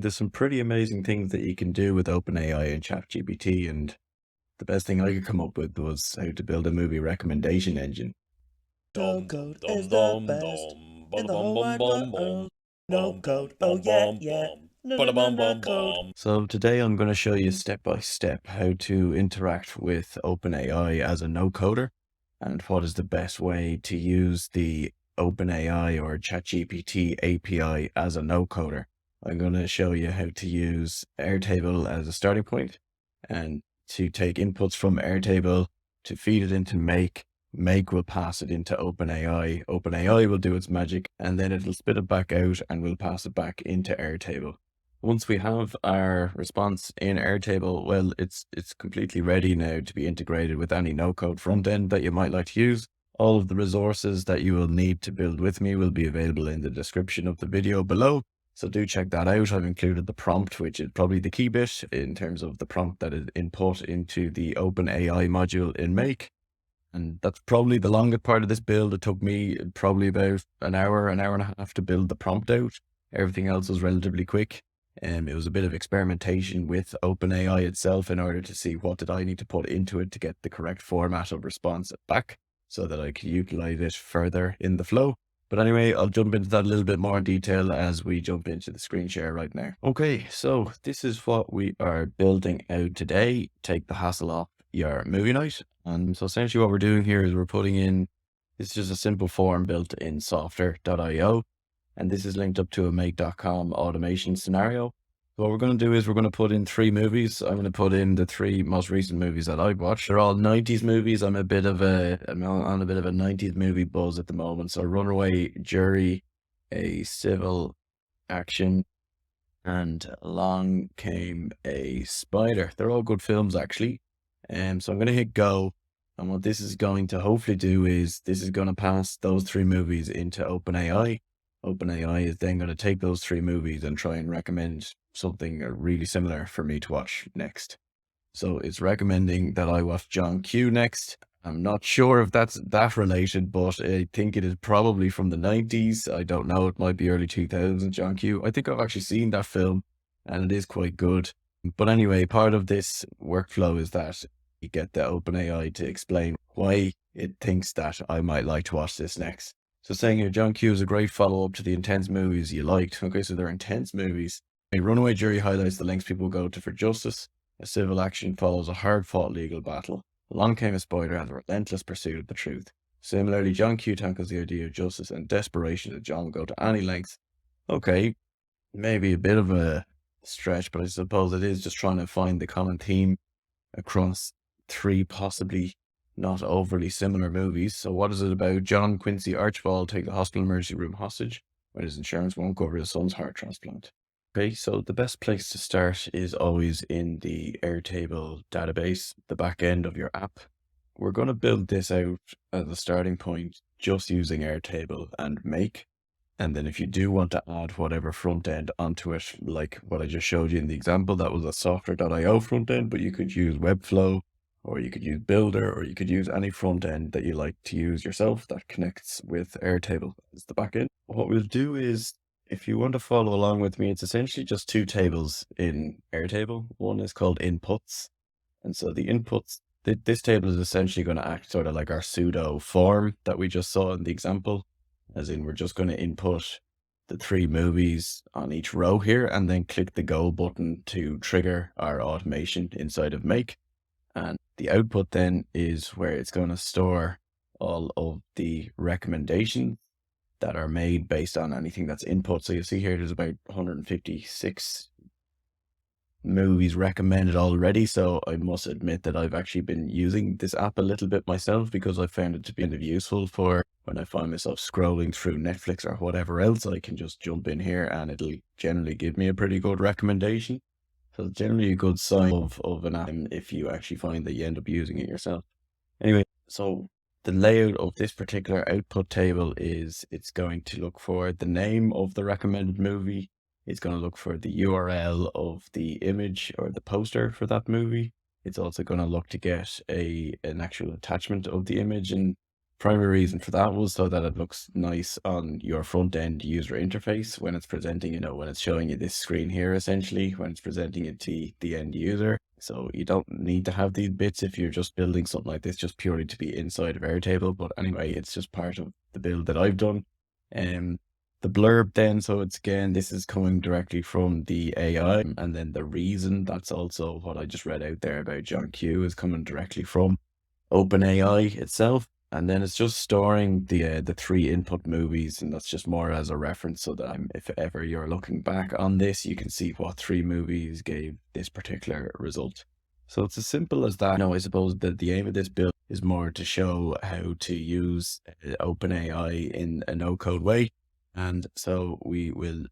There's some pretty amazing things that you can do with OpenAI and ChatGPT, and the best thing I could come up with was how to build a movie recommendation engine. No Dum code dum is the dum best dum in bada the bum whole bum wide bum bum world. No bum bum code, oh bum yeah, bum yeah. bum No, no, bada no, bum no bum code. bum. So today I'm going to show you step by step how to interact with OpenAI as a no-coder and what is the best way to use the OpenAI or ChatGPT API as a no-coder. I'm going to show you how to use Airtable as a starting point and to take inputs from Airtable to feed it into Make. Make will pass it into OpenAI. OpenAI will do its magic and then it'll spit it back out and we'll pass it back into Airtable. Once we have our response in Airtable, well, it's completely ready now to be integrated with any no-code front end that you might like to use. All of the resources that you will need to build with me will be available in the description of the video below. So do check that out. I've included the prompt, which is probably the key bit in terms of the prompt that is input into the OpenAI module in Make. And that's probably the longest part of this build. It took me probably about an hour and a half to build the prompt out. Everything else was relatively quick. It was a bit of experimentation with OpenAI itself in order to see what did I need to put into it to get the correct format of response back so that I could utilize it further in the flow. But anyway, I'll jump into that a little bit more in detail as we jump into the screen share right now. Okay, so this is what we are building out today. Take the hassle off your movie night. And so essentially what we're doing here is we're putting in, it's just a simple form built in Softr.io. And this is linked up to a make.com automation scenario. What we're going to do is we're going to put in 3 movies. I'm going to put in the 3 most recent movies that I've watched. They're all 90s movies. I'm on a bit of a 90s movie buzz at the moment. So Runaway Jury, A Civil Action, and Along Came a Spider. They're all good films actually. So I'm going to hit go. And what this is going to hopefully do is this is going to pass those 3 movies into OpenAI. OpenAI is then going to take those 3 movies and try and recommend something really similar for me to watch next. So it's recommending that I watch John Q next. I'm not sure if that's that related, but I think it is probably from the 90s. I don't know. It might be early 2000s, John Q. I think I've actually seen that film and it is quite good. But anyway, part of this workflow is that you get the OpenAI to explain why it thinks that I might like to watch this next. So saying here, John Q is a great follow-up to the intense movies you liked. Okay, so they're intense movies. A Runaway Jury highlights the lengths people go to for justice. A Civil Action follows a hard-fought legal battle. Along Came a Spider has a relentless pursuit of the truth. Similarly, John Q tackles the idea of justice and desperation that John will go to any lengths. Okay, maybe a bit of a stretch, but I suppose it is just trying to find the common theme across 3 possibly not overly similar movies. So what is it about? John Quincy Archibald take the hospital emergency room hostage when his insurance won't cover his son's heart transplant. Okay, so the best place to start is always in the Airtable database, the back end of your app. We're going to build this out as a starting point just using Airtable and Make. And then if you do want to add whatever front end onto it, like what I just showed you in the example, that was a Softr.io front end, but you could use Webflow, or you could use Builder, or you could use any front end that you like to use yourself that connects with Airtable as the back end. What we'll do is, if you want to follow along with me, it's essentially just 2 tables in Airtable. One is called inputs. And so the inputs, this table is essentially going to act sort of like our pseudo form that we just saw in the example. As in, we're just going to input the 3 movies on each row here and then click the go button to trigger our automation inside of Make. And the output then is where it's going to store all of the recommendations that are made based on anything that's input. So you see here, there's about 156 movies recommended already. So I must admit that I've actually been using this app a little bit myself because I found it to be kind of useful for when I find myself scrolling through Netflix or whatever else. I can just jump in here and it'll generally give me a pretty good recommendation. So it's generally a good sign of an app if you actually find that you end up using it yourself. Anyway, so the layout of this particular output table is it's going to look for the name of the recommended movie. It's going to look for the URL of the image or the poster for that movie. It's also going to look to get an actual attachment of the image. And Primary reason for that was so that it looks nice on your front end user interface when it's presenting, when it's showing you this screen here, essentially, when it's presenting it to the end user. So you don't need to have these bits if you're just building something like this, just purely to be inside of Airtable. But anyway, it's just part of the build that I've done. The blurb then, so it's again, this is coming directly from the AI, and then the reason, that's also what I just read out there about John Q, is coming directly from OpenAI itself. And then it's just storing the 3 input movies, and that's just more as a reference, so that if ever you're looking back on this, you can see what 3 movies gave this particular result. So it's as simple as that. I suppose that the aim of this build is more to show how to use OpenAI in a no-code way. And so we will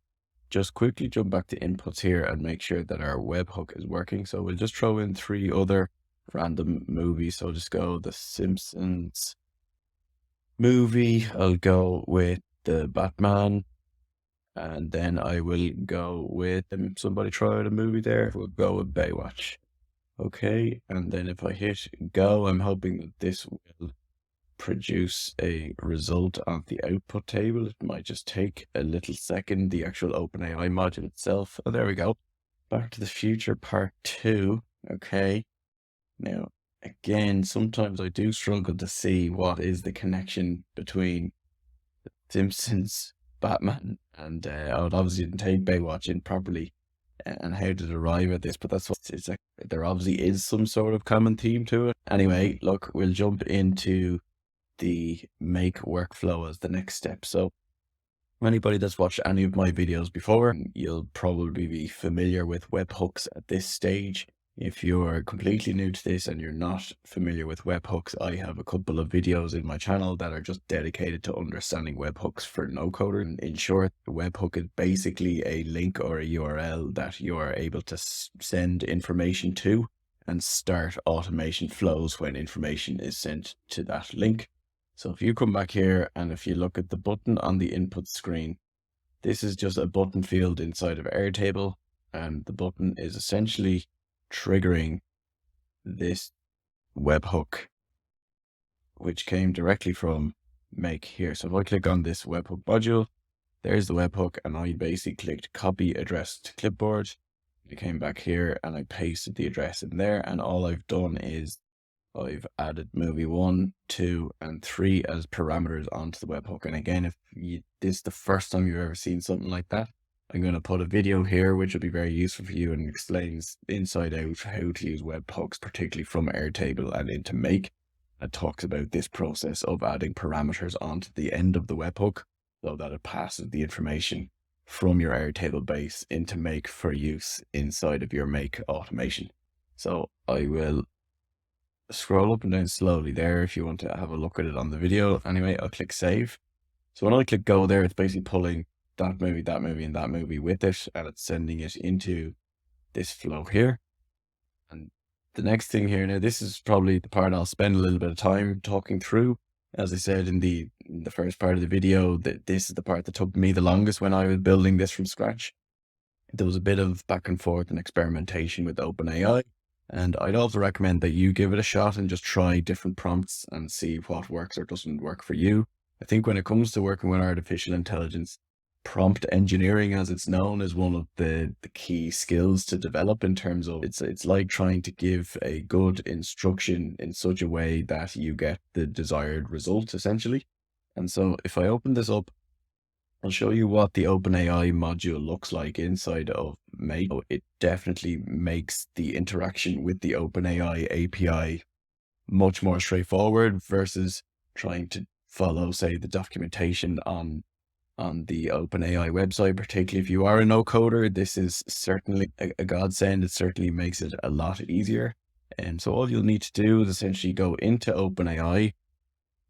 just quickly jump back to inputs here and make sure that our webhook is working. So we'll just throw in 3 other random movies. So I'll just go The Simpsons movie. I'll go with the Batman. And then I will go with somebody try out a movie there. We'll go with Baywatch. Okay. And then if I hit go, I'm hoping that this will produce a result on the output table. It might just take a little second, the actual OpenAI module itself. Oh, there we go. Back to the Future Part 2. Okay. Now, again, sometimes I do struggle to see what is the connection between The Simpsons, Batman, and I would obviously didn't take Baywatch in properly and how to arrive at this, but that's what it's like. There obviously is some sort of common theme to it. Anyway, look, we'll jump into the make workflow as the next step. So anybody that's watched any of my videos before, you'll probably be familiar with webhooks at this stage. If you're completely new to this and you're not familiar with webhooks, I have a couple of videos in my channel that are just dedicated to understanding webhooks for no coder. In short, a webhook is basically a link or a URL that you are able to send information to and start automation flows when information is sent to that link. So if you come back here and if you look at the button on the input screen, this is just a button field inside of Airtable, and the button is essentially triggering this webhook, which came directly from make here. So if I click on this webhook module, there's the webhook, and I basically clicked copy address to clipboard. I came back here and I pasted the address in there, and all I've done is I've added movie 1, 2, and 3 as parameters onto the webhook. And again, if this is the first time you've ever seen something like that, I'm going to put a video here which will be very useful for you and explains inside out how to use webhooks, particularly from Airtable and into Make. It talks about this process of adding parameters onto the end of the webhook so that it passes the information from your Airtable base into Make for use inside of your Make automation. So I will scroll up and down slowly there if you want to have a look at it on the video. Anyway, I'll click save. So when I click go there, it's basically pulling that movie, and that movie with it, and it's sending it into this flow here. And the next thing here, now this is probably the part I'll spend a little bit of time talking through. As I said in the first part of the video, that this is the part that took me the longest when I was building this from scratch. There was a bit of back and forth and experimentation with OpenAI. And I'd also recommend that you give it a shot and just try different prompts and see what works or doesn't work for you. I think when it comes to working with artificial intelligence, prompt engineering, as it's known, is one of the key skills to develop in terms of it's like trying to give a good instruction in such a way that you get the desired result, essentially. And so if I open this up, I'll show you what the OpenAI module looks like inside of Make. It definitely makes the interaction with the OpenAI API much more straightforward versus trying to follow, say, the documentation on the OpenAI website. Particularly if you are a no-coder, this is certainly a godsend. It certainly makes it a lot easier. And so all you'll need to do is essentially go into OpenAI.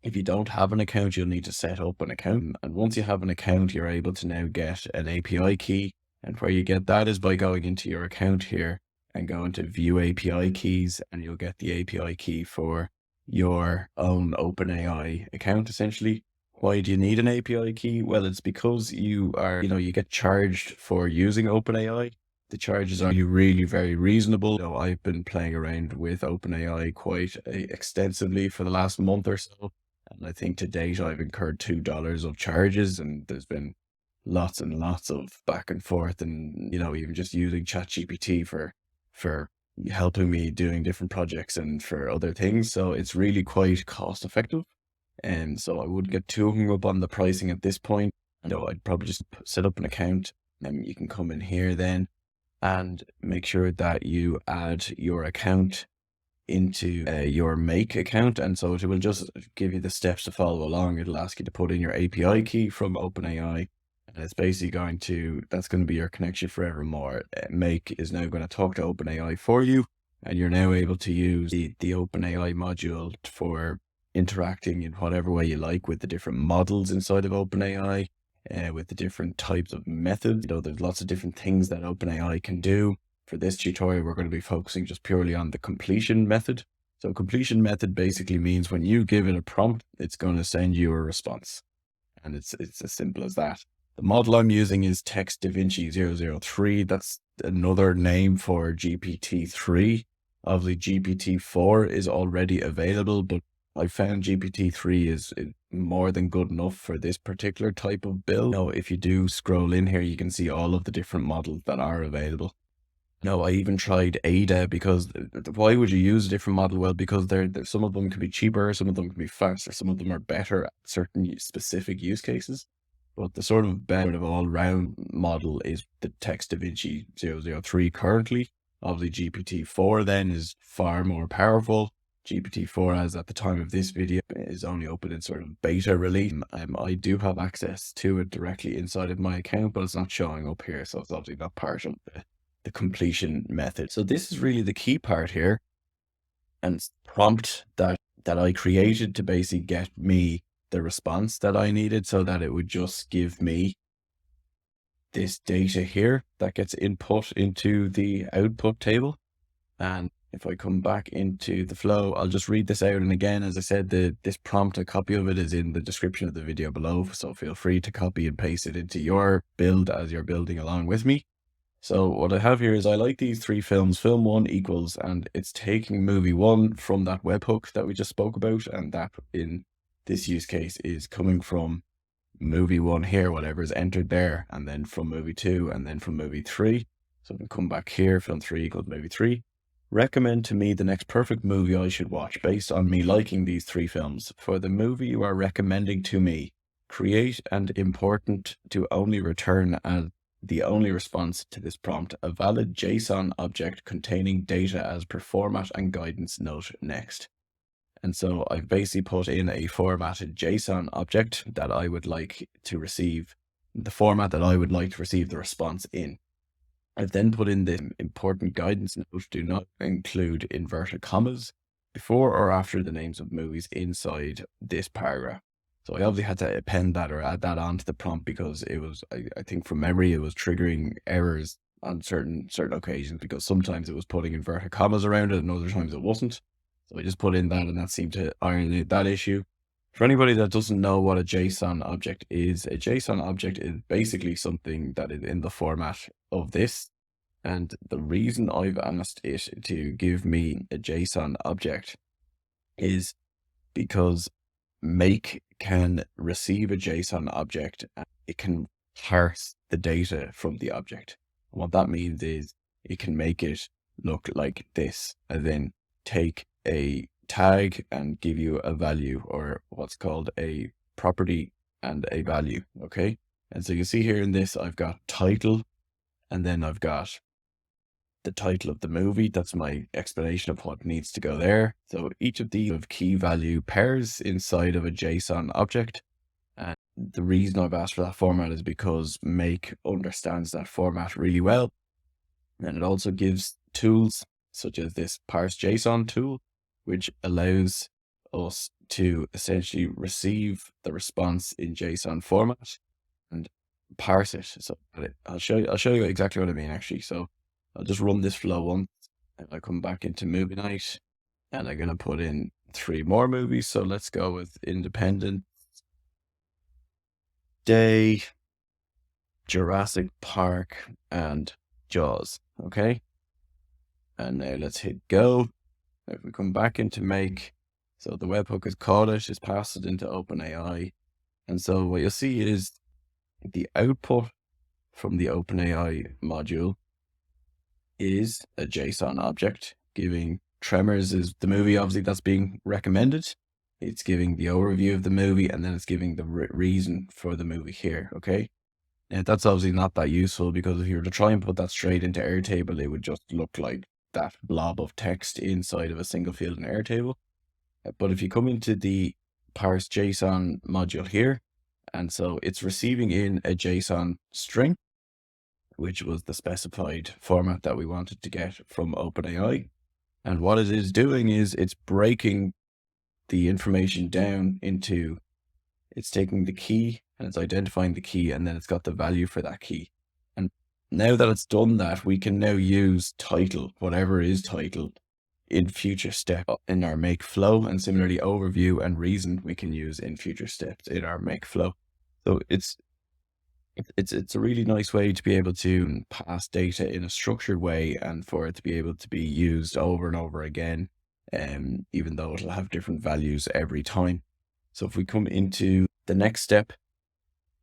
If you don't have an account, you'll need to set up an account. And once you have an account, you're able to now get an API key. And where you get that is by going into your account here and go into view API keys, and you'll get the API key for your own OpenAI account, essentially. Why do you need an API key? Well, it's because you are, you get charged for using OpenAI. The charges are really very reasonable. I've been playing around with OpenAI quite extensively for the last month or so. And I think to date I've incurred $2 of charges, and there's been lots and lots of back and forth, and even just using ChatGPT for helping me doing different projects and for other things. So it's really quite cost effective. And so I wouldn't get too hung up on the pricing at this point. I'd probably just set up an account, and you can come in here then and make sure that you add your account into your make account. And so it will just give you the steps to follow along. It'll ask you to put in your API key from OpenAI. And it's basically that's going to be your connection forevermore. Make is now going to talk to OpenAI for you. And you're now able to use the OpenAI module for interacting in whatever way you like with the different models inside of OpenAI, with the different types of methods. There's lots of different things that OpenAI can do. For this tutorial, we're going to be focusing just purely on the completion method. So completion method basically means when you give it a prompt, it's going to send you a response. And it's as simple as that. The model I'm using is Text DaVinci 003. That's another name for GPT-3. Obviously, GPT-4 is already available, but I found GPT-3 is more than good enough for this particular type of build. Now, if you do scroll in here, you can see all of the different models that are available. No, I even tried Ada, because why would you use a different model? Well, because some of them can be cheaper, some of them can be faster, some of them are better at certain specific use cases. But the sort of better of all-round model is the Text DaVinci 003 currently. Obviously, GPT-4 then is far more powerful. GPT-4, as at the time of this video, is only open in sort of beta release. I do have access to it directly inside of my account, but it's not showing up here, so it's obviously not part of the completion method. So this is really the key part here, and prompt that I created to basically get me the response that I needed, so that it would just give me this data here that gets input into the output table. And if I come back into the flow, I'll just read this out. And again, as I said, this prompt, a copy of it is in the description of the video below. So feel free to copy and paste it into your build as you're building along with me. So what I have here is I like these three films. Film 1 equals, and it's taking movie 1 from that webhook that we just spoke about. And that in this use case is coming from movie 1 here, whatever is entered there, and then from movie 2, and then from movie 3. So we come back here, film 3 equals movie 3. Recommend to me the next perfect movie I should watch based on me liking these three films. For the movie you are recommending to me, create and important to only return as the only response to this prompt, a valid JSON object containing data as per format and guidance note next. And so I've basically put in a formatted JSON object that I would like to receive, the format that I would like to receive the response in. I've then put in the important guidance note, do not include inverted commas before or after the names of movies inside this paragraph. So I obviously had to append that or add that onto the prompt, because it was, I think from memory, it was triggering errors on certain occasions, because sometimes it was putting inverted commas around it and other times it wasn't. So I just put in that, and that seemed to iron out that issue. For anybody that doesn't know what a JSON object is, a JSON object is basically something that is in the format of this. And the reason I've asked it to give me a JSON object is because Make can receive a JSON object, and it can parse the data from the object. And what that means is it can make it look like this, and then take a tag and give you a value, or what's called a property and a value. Okay. And so you see here in this, I've got title, and then I've got the title of the movie. That's my explanation of what needs to go there. So each of these have key value pairs inside of a JSON object. And the reason I've asked for that format is because Make understands that format really well. And it also gives tools such as this Parse JSON tool, which allows us to essentially receive the response in JSON format and parse it. So I'll show you exactly what I mean, actually. So I'll just run this flow once, and I come back into movie night, and I'm going to put in 3 more movies. So let's go with Independence Day, Jurassic Park, and Jaws. Okay. And now let's hit go. If we come back into Make, So the webhook is called it, is passed it into OpenAI. And so what you'll see is the output from the OpenAI module is a JSON object giving Tremors is the movie obviously that's being recommended. It's giving the overview of the movie, and then it's giving the reason for the movie here, okay? And that's obviously not that useful, because if you were to try and put that straight into Airtable, it would just look like that blob of text inside of a single field in Airtable. But if you come into the Parse JSON module here, and so it's receiving in a JSON string, which was the specified format that we wanted to get from OpenAI. And what it is doing is it's breaking the information down into, it's taking the key and it's identifying the key, and then it's got the value for that key. And now that it's done that, we can now use title, whatever is titled, in future step in our make flow, and similarly overview and reason we can use in future steps in our make flow. So it's a really nice way to be able to pass data in a structured way, and for it to be able to be used over and over again, even though it'll have different values every time. So if we come into the next step,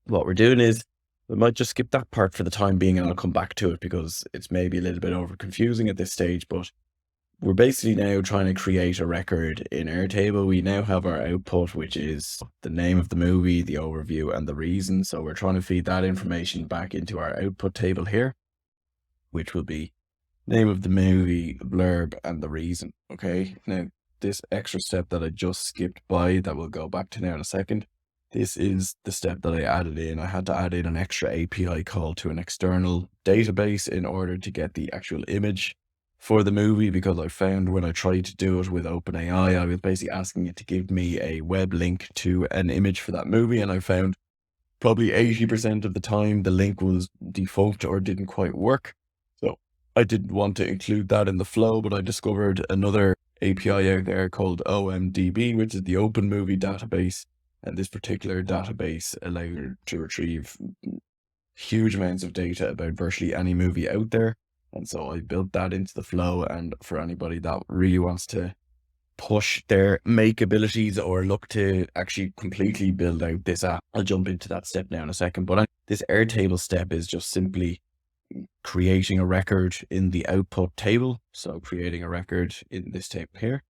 what we're doing is we might just skip that part for the time being, and I'll come back to it because it's maybe a little bit over confusing at this stage. But we're basically now trying to create a record in Airtable. We now have our output, which is the name of the movie, the overview, and the reason. So we're trying to feed that information back into our output table here, which will be name of the movie, blurb, and the reason. Okay, now this extra step that I just skipped by, that we'll go back to now in a second, this is the step that I added in. I had to add in an extra API call to an external database in order to get the actual image for the movie, because I found when I tried to do it with OpenAI, I was basically asking it to give me a web link to an image for that movie, and I found probably 80% of the time the link was defunct or didn't quite work. So I didn't want to include that in the flow, but I discovered another API out there called OMDB, which is the Open Movie Database, and this particular database allows you to retrieve huge amounts of data about virtually any movie out there. And so I built that into the flow, and for anybody that really wants to push their make abilities or look to actually completely build out this app, I'll jump into that step now in a second. But this Airtable step is just simply creating a record in the output table. So creating a record in this table here.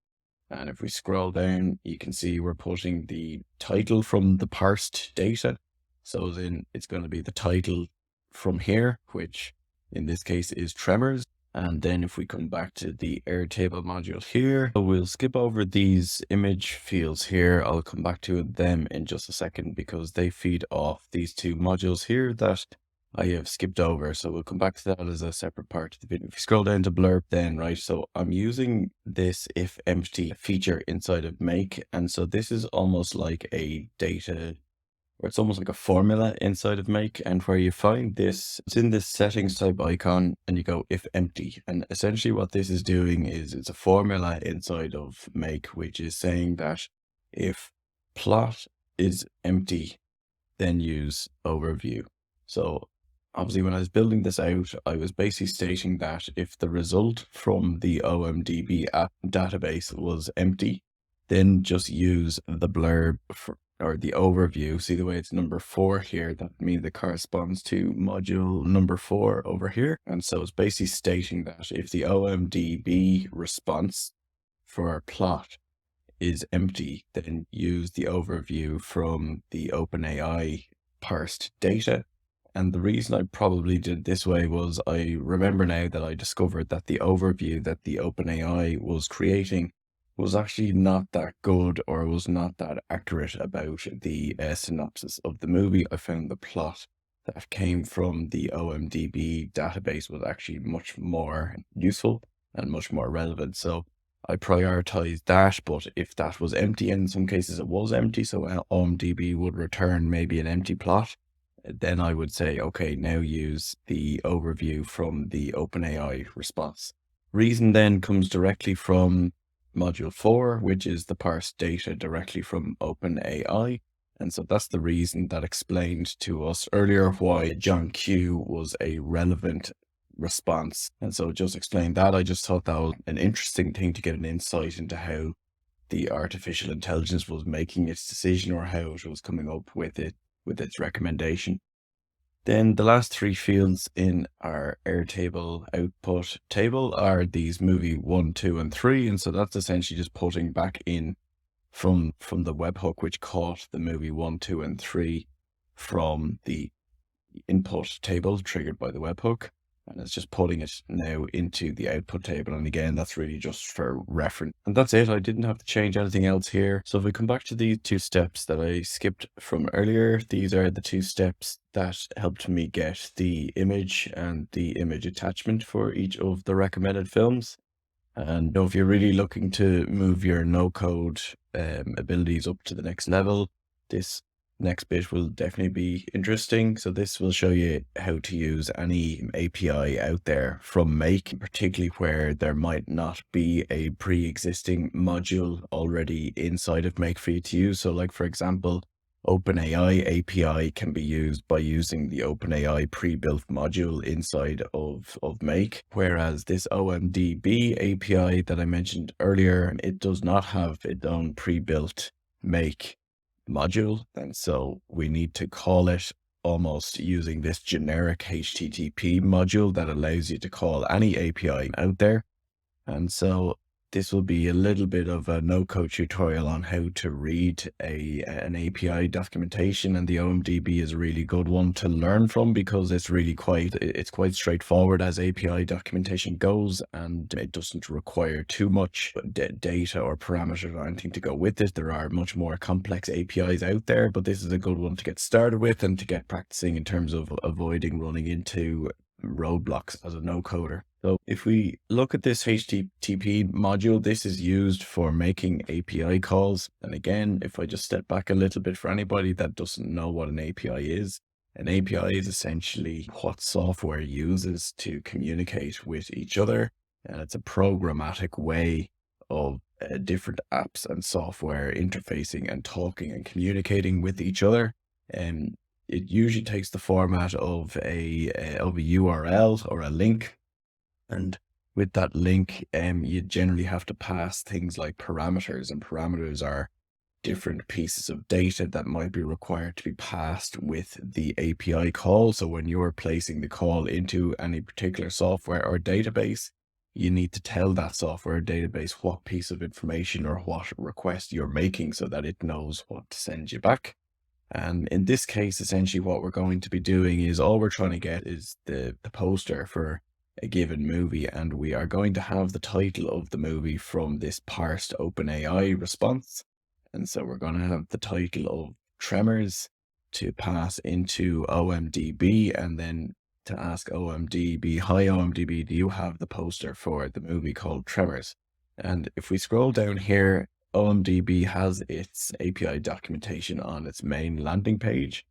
And if we scroll down, you can see we're putting the title from the parsed data. So then it's going to be the title from here, which in this case is Tremors. And then if we come back to the Airtable module here, we'll skip over these image fields here. I'll come back to them in just a second because they feed off these two modules here that I have skipped over. So we'll come back to that as a separate part of the video. If you scroll down to blurb then, right? So I'm using this if empty feature inside of make. And so this is almost like a data, or it's almost like a formula inside of make, and where you find this, it's in this settings type icon, and you go if empty. And essentially what this is doing is it's a formula inside of make, which is saying that if plot is empty, then use overview. So obviously when I was building this out, I was basically stating that if the result from the OMDB app database was empty, then just use the blurb or the overview. See the way it's number 4 here, that means it corresponds to module number 4 over here. And so it's basically stating that if the OMDB response for our plot is empty, then use the overview from the OpenAI parsed data. And the reason I probably did this way was I remember now that I discovered that the overview that the OpenAI was creating was actually not that good, or was not that accurate about the synopsis of the movie. I found the plot that came from the OMDB database was actually much more useful and much more relevant. So I prioritized that, but if that was empty, in some cases it was empty, so OMDB would return maybe an empty plot, then I would say, okay, now use the overview from the OpenAI response. Reason then comes directly from module 4, which is the parsed data directly from OpenAI. And so that's the reason that explained to us earlier why John Q was a relevant response. And so just explain that. I just thought that was an interesting thing to get an insight into how the artificial intelligence was making its decision or how it was coming up with its recommendation. Then the last three fields in our Airtable output table are these movie 1, 2, and 3. And so that's essentially just putting back in from the webhook, which caught the movie 1, 2, and 3 from the input table triggered by the webhook. And it's just putting it now into the output table. And again, that's really just for reference. And that's it. I didn't have to change anything else here. So if we come back to these two steps that I skipped from earlier, these are the two steps that helped me get the image and the image attachment for each of the recommended films. And if you're really looking to move your no-code abilities up to the next level, this next bit will definitely be interesting. So this will show you how to use any API out there from Make, particularly where there might not be a pre-existing module already inside of Make for you to use. So like, for example, OpenAI API can be used by using the OpenAI pre-built module inside of Make, whereas this OMDB API that I mentioned earlier, it does not have its own pre-built Make module. And so we need to call it almost using this generic HTTP module that allows you to call any API out there. And so this will be a little bit of a no-code tutorial on how to read an API documentation, and the OMDB is a really good one to learn from because it's quite straightforward as API documentation goes, and it doesn't require too much data or parameters or anything to go with it. There are much more complex APIs out there, but this is a good one to get started with and to get practicing in terms of avoiding running into roadblocks as a no-coder. So if we look at this HTTP module, this is used for making API calls. And again, if I just step back a little bit for anybody that doesn't know what an API is is essentially what software uses to communicate with each other. And it's a programmatic way of different apps and software interfacing and talking and communicating with each other. And it usually takes the format of a URL or a link. And with that link, you generally have to pass things like parameters, and parameters are different pieces of data that might be required to be passed with the API call. So when you're placing the call into any particular software or database, you need to tell that software database what piece of information or what request you're making so that it knows what to send you back. And in this case, essentially what we're going to be doing is all we're trying to get is the poster for a given movie, and we are going to have the title of the movie from this parsed OpenAI response. And so we're going to have the title of Tremors to pass into OMDB, and then to ask OMDB, hi OMDB, do you have the poster for the movie called Tremors? And if we scroll down here, OMDB has its API documentation on its main landing page.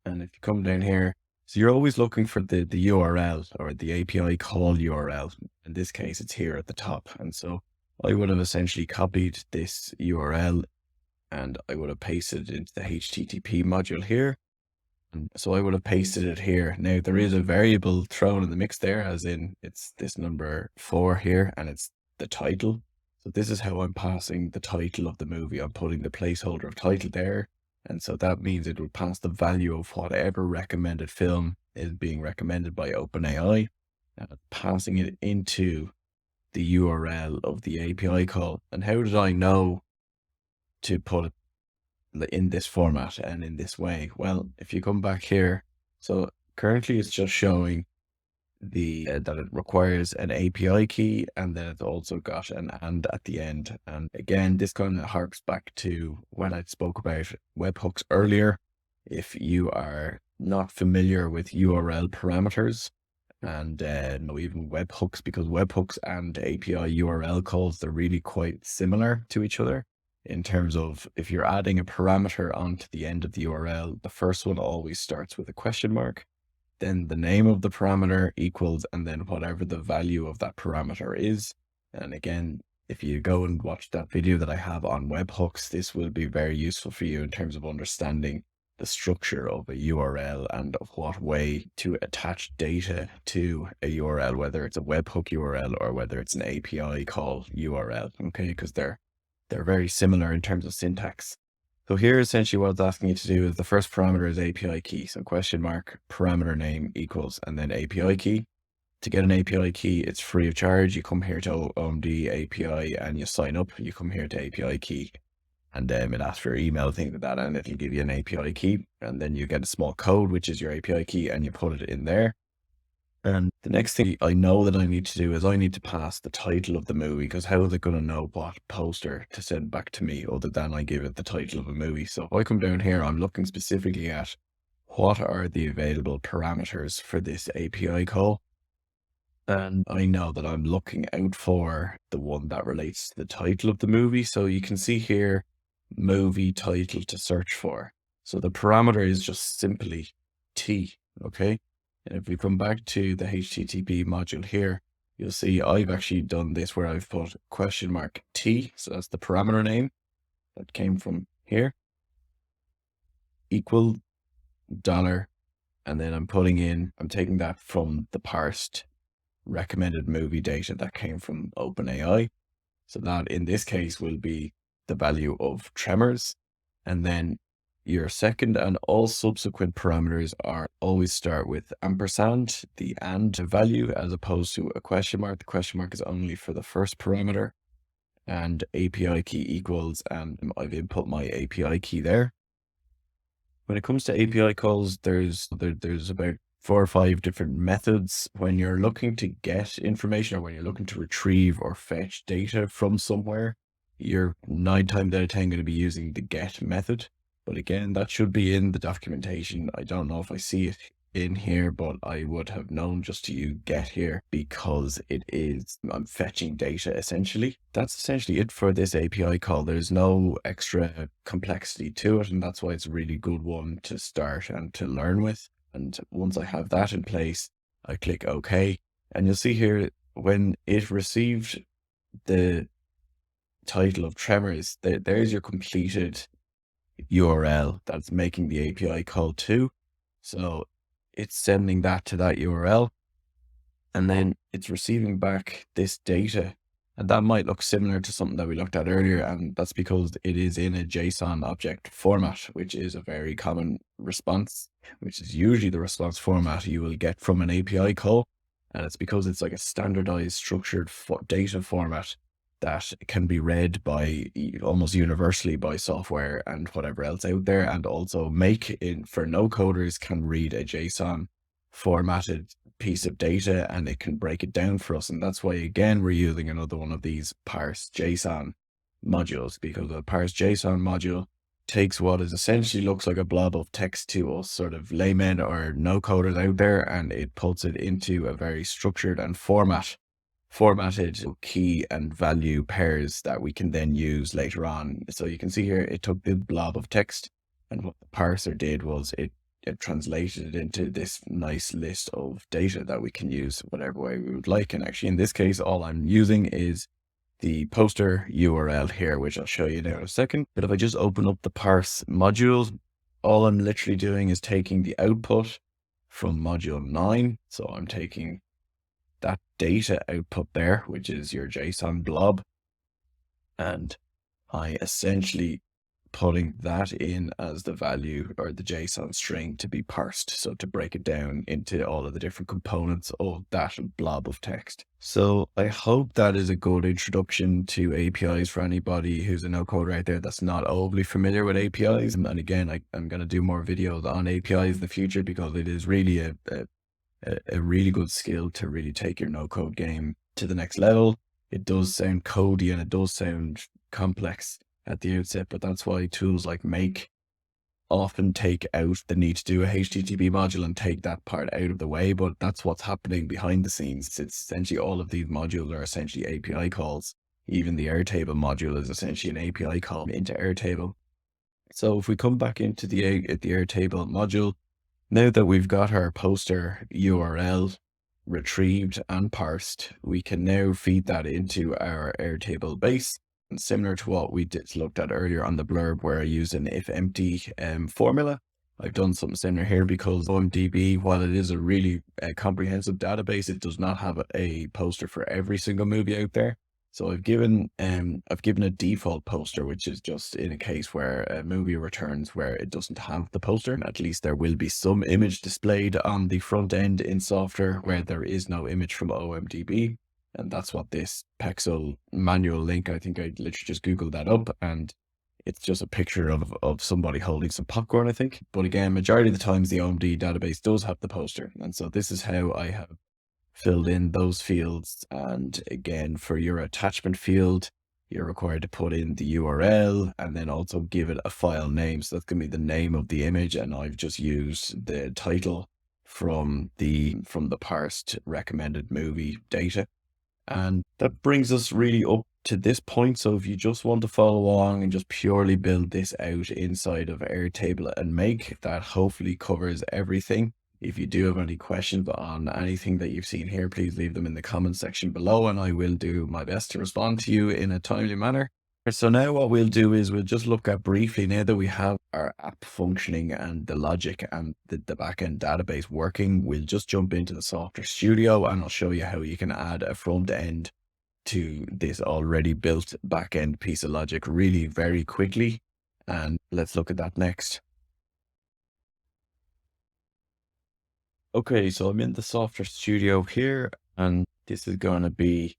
And if you come down here, so you're always looking for the URL or the API call URL. In this case, it's here at the top. And so I would have essentially copied this URL and I would have pasted it into the HTTP module here. And so I would have pasted it here. Now there is a variable thrown in the mix there, as in it's this number 4 here, and it's the title. So this is how I'm passing the title of the movie. I'm putting the placeholder of title there. And so that means it will pass the value of whatever recommended film is being recommended by OpenAI, passing it into the URL of the API call. And how did I know to put it in this format and in this way? Well, if you come back here, so currently it's just showing that it requires an API key, and then it's also got an and at the end. And again, this kind of harks back to when I spoke about webhooks earlier. If you are not familiar with URL parameters and even webhooks, because webhooks and API URL calls, they're really quite similar to each other in terms of if you're adding a parameter onto the end of the URL, the first one always starts with a question mark. Then the name of the parameter equals, and then whatever the value of that parameter is. And again, if you go and watch that video that I have on webhooks, this will be very useful for you in terms of understanding the structure of a URL and of what way to attach data to a URL, whether it's a webhook URL or whether it's an API call URL, okay? Because they're They're very similar in terms of syntax. So here, essentially what it's asking you to do is the first parameter is API key. So question mark, parameter name equals, and then API key. To get an API key, it's free of charge. You come here to OMD API and you sign up. You come here to API key, and it asks for your email, things like that, and it'll give you an API key. And then you get a small code, which is your API key, and you put it in there. And the next thing I know that I need to do is I need to pass the title of the movie, because how is it going to know what poster to send back to me other than I give it the title of a movie? So if I come down here, I'm looking specifically at what are the available parameters for this API call. And I know that I'm looking out for the one that relates to the title of the movie. So you can see here, movie title to search for. So the parameter is just simply T, okay? And if we come back to the HTTP module here, you'll see I've actually done this where I've put question mark T. So that's the parameter name that came from here, equal $. And then I'm taking that from the parsed recommended movie data that came from OpenAI. So that in this case will be the value of tremors. And then your second and all subsequent parameters are always start with ampersand, the and value, as opposed to a question mark. The question mark is only for the first parameter, and API key equals, and I've input my API key there. When it comes to API calls, there's about 4 or 5 different methods when you're looking to get information, or when you're looking to retrieve or fetch data from somewhere. You're 9 times out of 10 going to be using the get method. But again, that should be in the documentation. I don't know if I see it in here, but I would have known just to use get here, because I'm fetching data essentially. That's essentially it for this API call. There's no extra complexity to it, and that's why it's a really good one to start and to learn with. And once I have that in place, I click OK, and you'll see here when it received the title of tremors, there's your completed URL that's making the API call to. So it's sending that to that URL, and then it's receiving back this data. And that might look similar to something that we looked at earlier, and that's because it is in a JSON object format, which is a very common response, which is usually the response format you will get from an API call. And it's because it's like a standardized structured data format that can be read by almost universally by software and whatever else out there. And also for no coders can read a JSON formatted piece of data, and it can break it down for us. And that's why, again, we're using another one of these parse JSON modules, because the parse JSON module takes what is essentially looks like a blob of text to us sort of laymen or no coders out there, and it puts it into a very structured and formatted key and value pairs that we can then use later on. So you can see here, it took the blob of text, and what the parser did was it translated it into this nice list of data that we can use whatever way we would like. And actually in this case, all I'm using is the poster URL here, which I'll show you now in a second. But if I just open up the parse module, all I'm literally doing is taking the output from module 9. So I'm taking that data output there, which is your JSON blob, and I essentially putting that in as the value or the JSON string to be parsed. So to break it down into all of the different components of that blob of text. So I hope that is a good introduction to APIs for anybody who's a no-coder out there that's not overly familiar with APIs. And again, I'm going to do more videos on APIs in the future, because it is really a really good skill to really take your no-code game to the next level. It does sound codey and it does sound complex at the outset, but that's why tools like Make often take out the need to do a HTTP module and take that part out of the way. But that's what's happening behind the scenes. It's essentially all of these modules are essentially API calls. Even the Airtable module is essentially an API call into Airtable. So if we come back into the Airtable module, now that we've got our poster URL retrieved and parsed, we can now feed that into our Airtable base. And similar to what we looked at earlier on the blurb, where I used an if empty formula, I've done something similar here, because OMDB, while it is a really comprehensive database, it does not have a poster for every single movie out there. So I've given a default poster, which is just in a case where a movie returns where it doesn't have the poster. At least there will be some image displayed on the front end in Softr where there is no image from OMDB. And that's what this Pexel manual link, I think I literally just Googled that up, and it's just a picture of somebody holding some popcorn, I think. But again, majority of the times the OMD database does have the poster. And so this is how I have filled in those fields. And again, for your attachment field, you're required to put in the URL and then also give it a file name. So that's going to be the name of the image. And I've just used the title from the parsed recommended movie data. And that brings us really up to this point. So if you just want to follow along and just purely build this out inside of Airtable and Make, that hopefully covers everything. If you do have any questions on anything that you've seen here, please leave them in the comment section below and I will do my best to respond to you in a timely manner. So now what we'll do is we'll just look at briefly, now that we have our app functioning and the logic and the backend database working, we'll just jump into the Softr Studio and I'll show you how you can add a front end to this already built backend piece of logic really very quickly. And let's look at that next. Okay, so I'm in the Softr Studio here, and this is going to be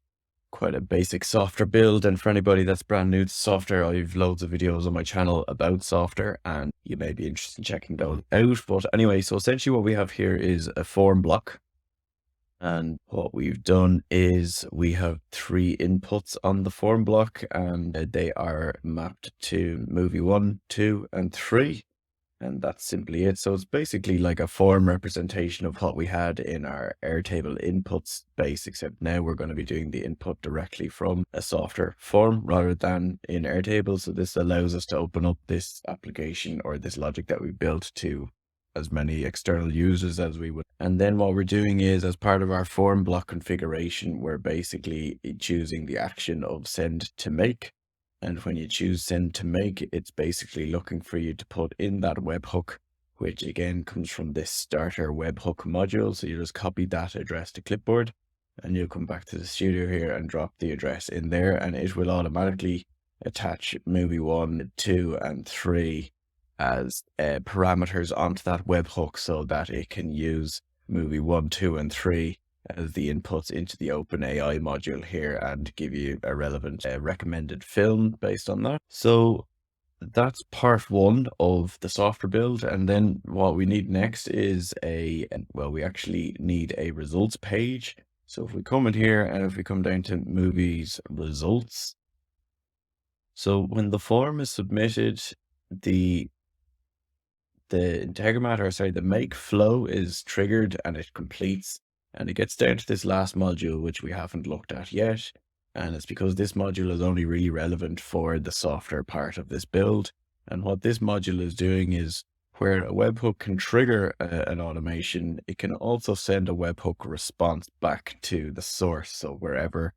quite a basic Softr build. And for anybody that's brand new to Softr, I've loads of videos on my channel about Softr and you may be interested in checking those out. But anyway, so essentially what we have here is a form block. And what we've done is we have 3 inputs on the form block and they are mapped to movie 1, 2, and 3. And that's simply it. So it's basically like a form representation of what we had in our Airtable input space, except now we're going to be doing the input directly from a Softr form rather than in Airtable. So this allows us to open up this application or this logic that we built to as many external users as we would. And then what we're doing is, as part of our form block configuration, we're basically choosing the action of send to make. And when you choose send to make, it's basically looking for you to put in that webhook, which again comes from this starter webhook module. So you just copy that address to clipboard and you'll come back to the studio here and drop the address in there and it will automatically attach movie 1, 2, and 3 as parameters onto that webhook so that it can use movie 1, 2, and 3 as the inputs into the OpenAI module here and give you a relevant recommended film based on that. So that's part 1 of the Softr build. And then what we need next is we actually need a results page. So if we come in here and if we come down to movies results, so when the form is submitted, the the make flow is triggered and it completes. And it gets down to this last module, which we haven't looked at yet. And it's because this module is only really relevant for the Softr part of this build. And what this module is doing is where a webhook can trigger an automation, it can also send a webhook response back to the source. So wherever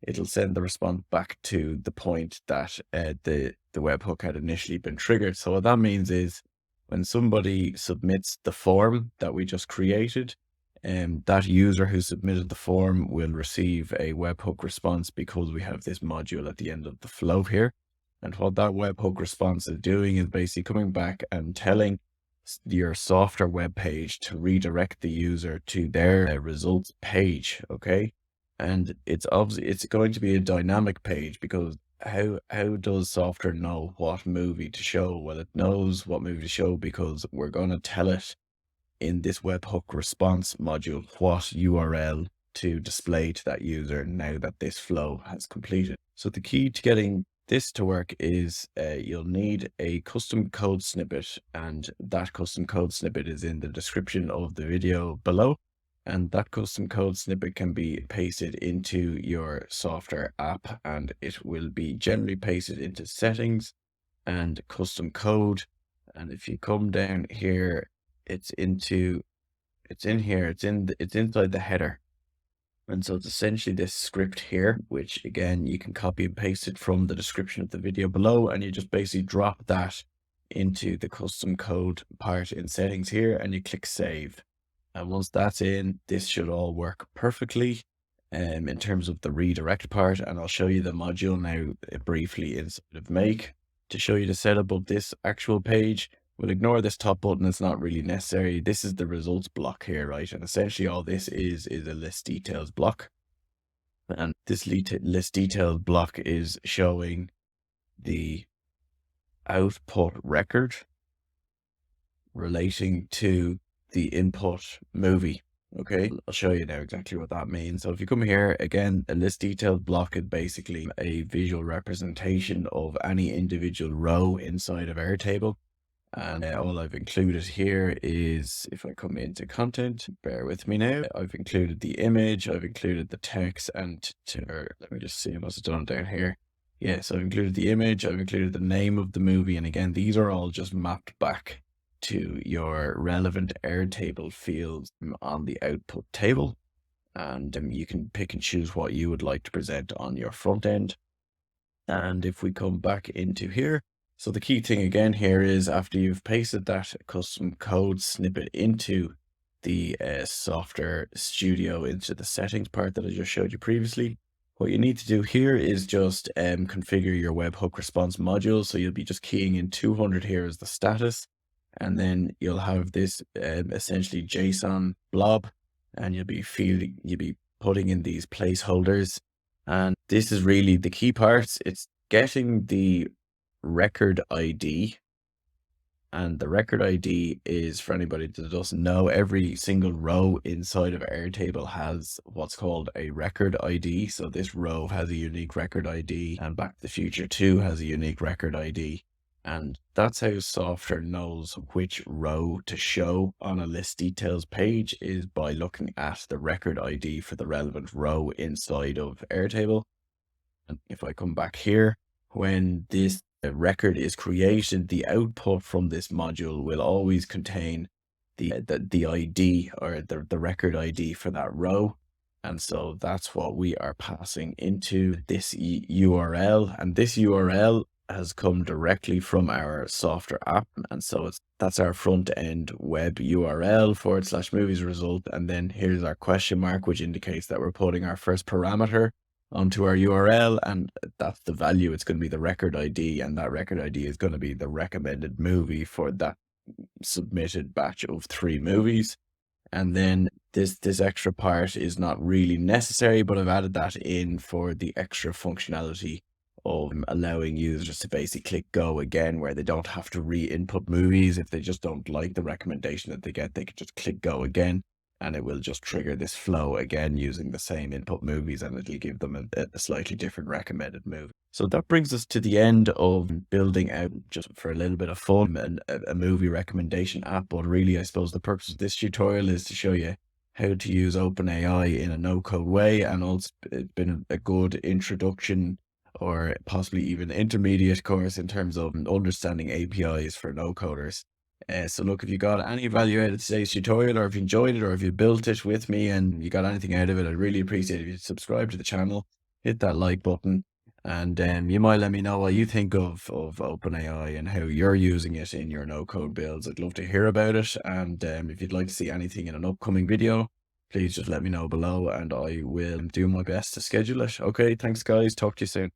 it'll send the response back to the point that the webhook had initially been triggered. So what that means is when somebody submits the form that we just created, that user who submitted the form will receive a webhook response because we have this module at the end of the flow here. And what that webhook response is doing is basically coming back and telling your Softr web page to redirect the user to their results page. Okay. And it's going to be a dynamic page because how does Softr know what movie to show? Well, it knows what movie to show because we're going to tell it in this webhook response module what URL to display to that user now that this flow has completed. So the key to getting this to work is you'll need a custom code snippet, and that custom code snippet is in the description of the video below. And that custom code snippet can be pasted into your Softr app, and it will be generally pasted into settings and custom code. And if you come down here, it's inside the header. And so it's essentially this script here, which again, you can copy and paste it from the description of the video below, and you just basically drop that into the custom code part in settings here, and you click save. And once that's in, this should all work perfectly. in terms of the redirect part, and I'll show you the module now briefly inside of Make to show you the setup of this actual page. We'll ignore this top button, it's not really necessary. This is the results block here, right? And essentially all this is a list details block. And this list details block is showing the output record relating to the input movie. Okay, I'll show you now exactly what that means. So if you come here, again, a list details block is basically a visual representation of any individual row inside of Airtable. And all I've included here is, if I come into content, bear with me now, I've included the image, I've included the text, and let me just see what's done down here. Yeah, so I've included the image, I've included the name of the movie, and again, these are all just mapped back to your relevant Airtable fields on the output table. And you can pick and choose what you would like to present on your front end. And if we come back into here, so the key thing again here is after you've pasted that custom code snippet into the Softr Studio, into the settings part that I just showed you previously, what you need to do here is just configure your webhook response module. So you'll be just keying in 200 here as the status, and then you'll have this essentially JSON blob, and you'll be putting in these placeholders. And this is really the key part. It's getting the record ID. And the record ID is, for anybody that doesn't know, every single row inside of Airtable has what's called a record ID. So this row has a unique record ID, and Back to the Future 2 has a unique record ID. And that's how Softr knows which row to show on a list details page, is by looking at the record ID for the relevant row inside of Airtable. And if I come back here, when this record is created, the output from this module will always contain the ID, or the record ID for that row. And so that's what we are passing into this URL, and this URL has come directly from our Softr app. And so that's our front end web URL /movies result. And then here's our question mark, which indicates that we're putting our first parameter onto our URL, and that's the value. It's going to be the record ID, and that record ID is going to be the recommended movie for that submitted batch of 3 movies. And then this extra part is not really necessary, but I've added that in for the extra functionality of allowing users to basically click go again, where they don't have to re-input movies. If they just don't like the recommendation that they get, they can just click go again, and it will just trigger this flow again using the same input movies, and it'll give them a slightly different recommended movie. So that brings us to the end of building out, just for a little bit of fun, a movie recommendation app. But really, I suppose the purpose of this tutorial is to show you how to use OpenAI in a no-code way, and also it's been a good introduction, or possibly even intermediate course, in terms of understanding APIs for no-coders. So look, if you got any value out of today's tutorial, or if you enjoyed it, or if you built it with me and you got anything out of it, I'd really appreciate it if you subscribe to the channel, hit that like button, and you might let me know what you think of OpenAI and how you're using it in your no-code builds. I'd love to hear about it. And if you'd like to see anything in an upcoming video, please just let me know below, and I will do my best to schedule it. Okay, thanks guys, talk to you soon.